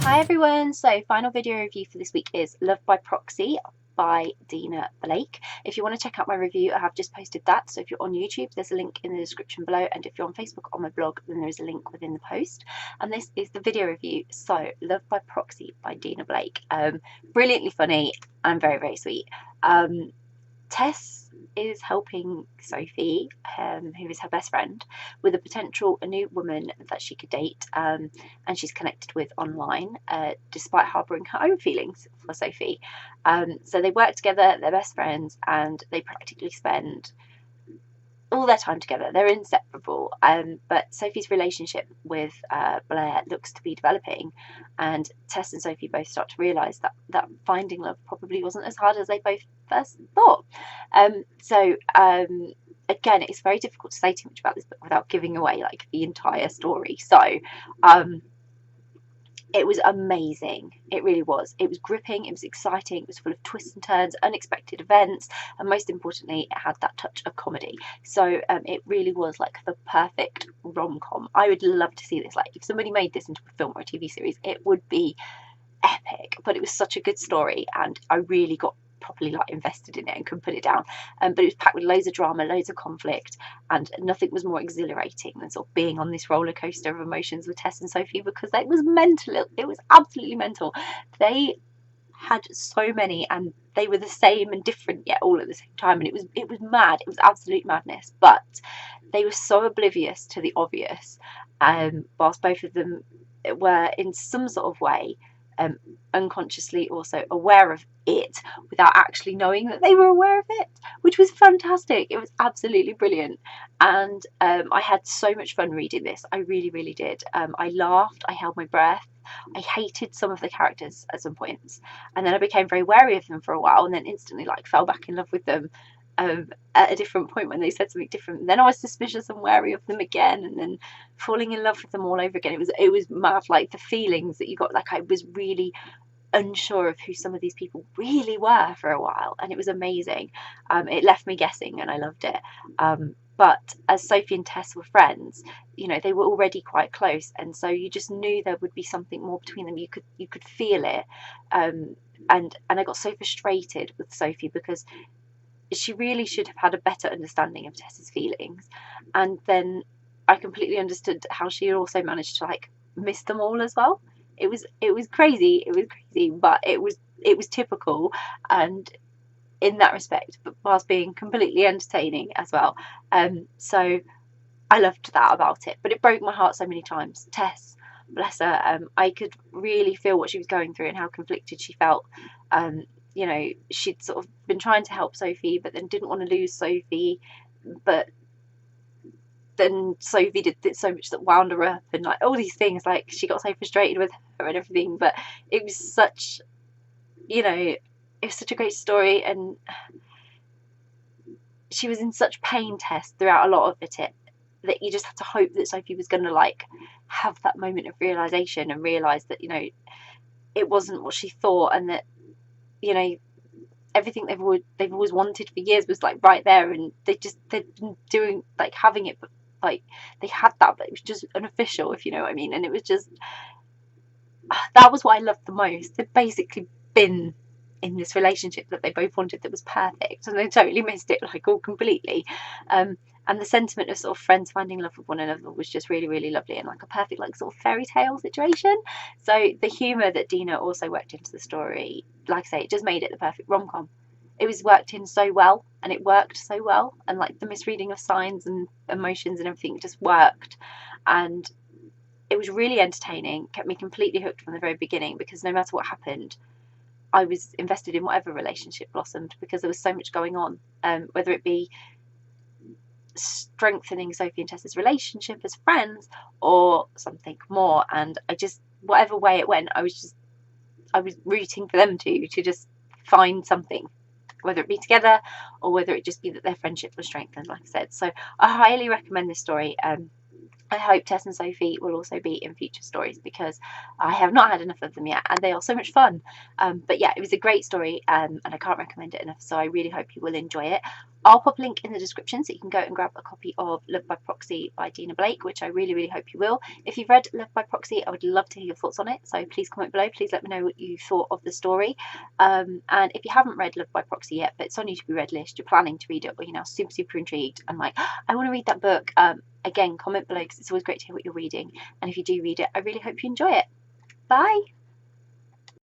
Hi everyone, so final video review for this week is Love by Proxy by Dena Blake. If you want to check out my review, I have just posted that, so if you're on YouTube there's a link in the description below, and if you're on Facebook on my blog then there is a link within the post. And this is the video review. So Love by Proxy by Dena Blake. Brilliantly funny and very, very sweet. Tess is helping Sophie, who is her best friend, with a new woman that she could date, and she's connected with online, despite harbouring her own feelings for Sophie. So they work together, they're best friends, and they practically spend all their time together. They're inseparable. But Sophie's relationship with Blair looks to be developing, and Tess and Sophie both start to realise that finding love probably wasn't as hard as they both first thought. Again, it's very difficult to say too much about this book without giving away like the entire story. So it was amazing. It really was. It was gripping. It was exciting. It was full of twists and turns, unexpected events, and most importantly, it had that touch of comedy. So it really was like the perfect rom-com. I would love to see this. Like, if somebody made this into a film or a TV series, it would be epic. But it was such a good story, and I really got properly like invested in it and couldn't put it down. But it was packed with loads of drama, loads of conflict, and nothing was more exhilarating than sort of being on this roller coaster of emotions with Tess and Sophie, because it was mental. It was absolutely mental. They had so many, and they were the same and different yet all at the same time, and it was mad. It was absolute madness. But they were so oblivious to the obvious, whilst both of them were in some sort of way unconsciously also aware of it without actually knowing that they were aware of it, which was fantastic. It was absolutely brilliant, and I had so much fun reading this. I really, really did. I laughed, I held my breath, I hated some of the characters at some points, and then I became very wary of them for a while, and then instantly like fell back in love with them at a different point when they said something different. Then I was suspicious and wary of them again, and then falling in love with them all over again. It was mad, like the feelings that you got. Like, I was really unsure of who some of these people really were for a while, and it was amazing. It left me guessing, and I loved it. But as Sophie and Tess were friends, you know, they were already quite close, and so you just knew there would be something more between them. You could feel it, and I got so frustrated with Sophie because she really should have had a better understanding of Tess's feelings, and then I completely understood how she also managed to like miss them all as well. It was crazy. It was crazy, but it was typical, and in that respect, but whilst being completely entertaining as well. So I loved that about it, but it broke my heart so many times. Tess, bless her, I could really feel what she was going through and how conflicted she felt. You know, she'd sort of been trying to help Sophie, but then didn't want to lose Sophie, but then Sophie did so much that wound her up, and like all these things, like she got so frustrated with her and everything. But it was such, you know, it was such a great story, and she was in such pain, Tess, throughout a lot of it, that you just had to hope that Sophie was going to like have that moment of realization and realize that, you know, it wasn't what she thought, and that, you know, everything they've always wanted for years was like right there, and they'd been doing like having it, but like they had that, but it was just unofficial, if you know what I mean. And it was just, that was what I loved the most. They'd basically been in this relationship that they both wanted that was perfect, and they totally missed it, like all completely. And the sentiment of sort of friends finding love with one another was just really, really lovely, and like a perfect like sort of fairy tale situation. So the humour that Dena also worked into the story, like I say, it just made it the perfect rom-com. It was worked in so well, and it worked so well, and like the misreading of signs and emotions and everything just worked, and it was really entertaining, kept me completely hooked from the very beginning, because no matter what happened, I was invested in whatever relationship blossomed, because there was so much going on, whether it be strengthening Sophie and Tessa's relationship as friends or something more. And I just, whatever way it went, I was rooting for them to just find something, whether it be together or whether it just be that their friendship was strengthened, like I said. So I highly recommend this story. I hope Tess and Sophie will also be in future stories, because I have not had enough of them yet, and they are so much fun. But yeah, it was a great story, and I can't recommend it enough, so I really hope you will enjoy it. I'll pop a link in the description so you can go and grab a copy of Love by Proxy by Dena Blake, which I really, really hope you will. If you've read Love by Proxy, I would love to hear your thoughts on it. So please comment below. Please let me know what you thought of the story. And if you haven't read Love by Proxy yet, but it's on your to be read list, you're planning to read it, or you're now super, super intrigued and like, I want to read that book, again, comment below because it's always great to hear what you're reading. And if you do read it, I really hope you enjoy it. Bye.